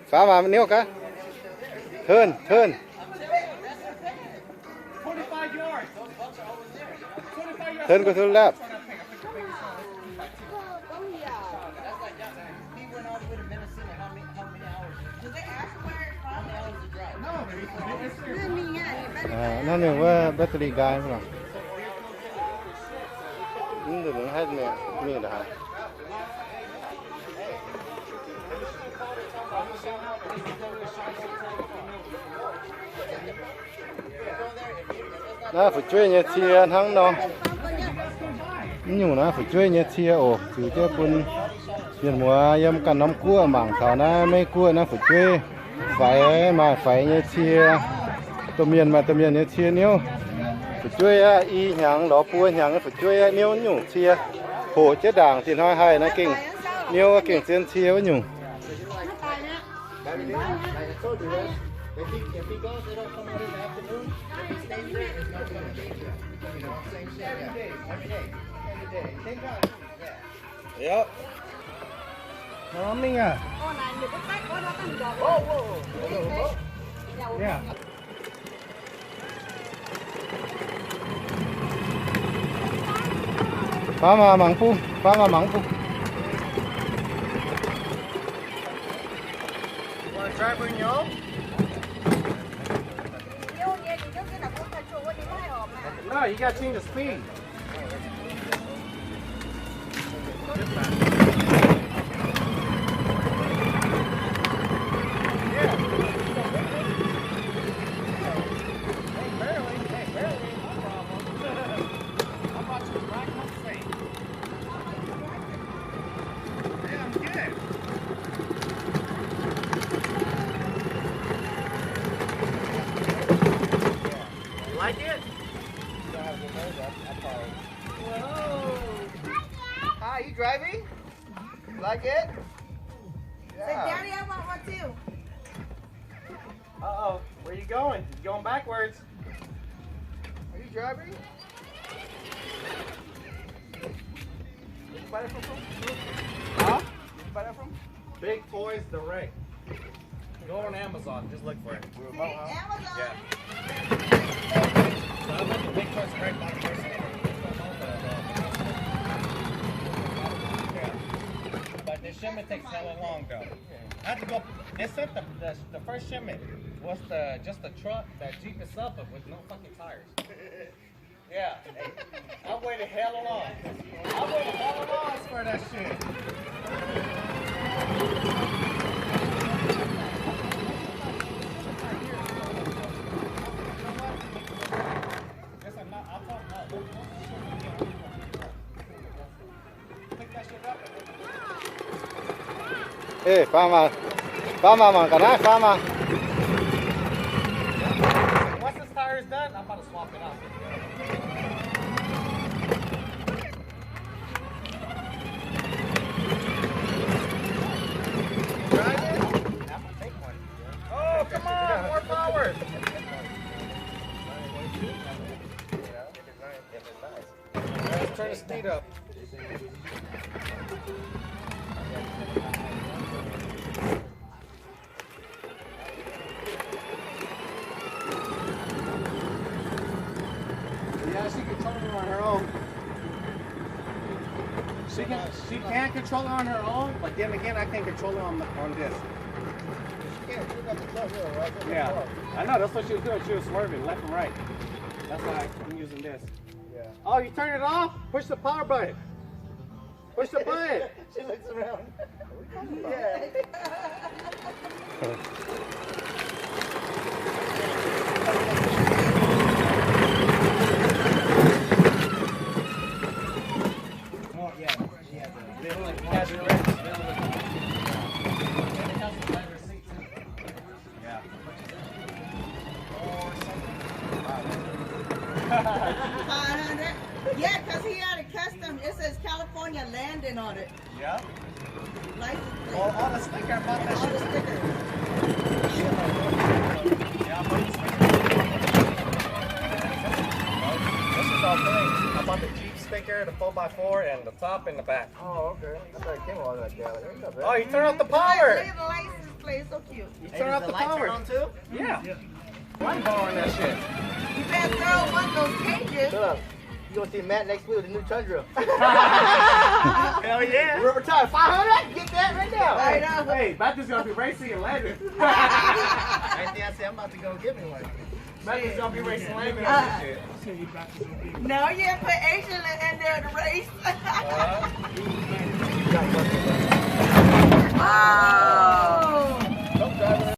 phá vào níu cả turn turn turn go to the left nó nhiều quá battery guy phải không? Được hết nè, miếng đã. Nó phải chơi nhẹ chia thắng đâu. Nhưng nó phải chơi nhẹ chia ồ, chứ chơi quân hiện mùa em cần nắm cua mảng thảo na mấy cua nó phải chơi phải mà phải nhẹ chia tôm miền mà tôm miền nhẹ chia níu phải chơi y nhàng đó cua nhàng phải chơi níu nhủ chia hồ chết đảng thì nói hay nó kinh níu kinh trên chia với nhủ Yep. Nó mình à. Yeah. Phá mà mắng phu, phá mà mắng phu. Wanna try bring you home? No, you gotta change the speed. Like it? Whoa. Hi, you driving? Like it? Yeah. Say, Daddy, I want one too. Uh-oh. Where you going? You're going backwards. Are you driving? Where'd you buy that from? Huh? Where'd you buy that from? Big Toys Direct. Go on Amazon. Just look for it. Remote, huh? Amazon. Yeah. So I went to Big Toys Direct by the first one. Yeah. But the shipment takes hella long though. I had to go. They sent the first shipment was just the truck, that Jeep itself, but with no fucking tires. Yeah. I waited hella long. I waited hella long for that shit. Ê, pha mà cả nát, pha mà. Once this tire is done, I'm about to swap it out. Drive it? I'm gonna take one. Oh, come on, more power. Let's turn the speed up. Yeah, she can control it on her own. She can control it on her own, but then again, I can control it on this. Yeah, I know. That's what she was doing. She was swerving left and right. That's why I'm using this. Yeah. Oh, you turn it off? Push the power button. Push the button. She looks around. Yeah. Yeah, because he had a custom. It says California Landing on it. Yeah. License plate. Oh, on the sticker. I bought that All the shit. stickers. Yeah, I bought the sticker. This is all things. I bought the Jeep sticker, the 4x4, and the top and the back. Oh, okay. I thought it came with all that, Dad. Oh, you turn off the power. Look at the license plate. cute. You turn off the power. too? Yeah. One bar on that shit. You better throw one of those cages. Look, you gonna see Matt next week with the new Tundra. Hell yeah. Rubber tire, 500? Get that right now. Right up. Hey, Matthew's gonna be racing and landing. I say I'm about to go get me one. Matthew's gonna be racing and landing and shit. No, you have to put Asian in there to race. Oh.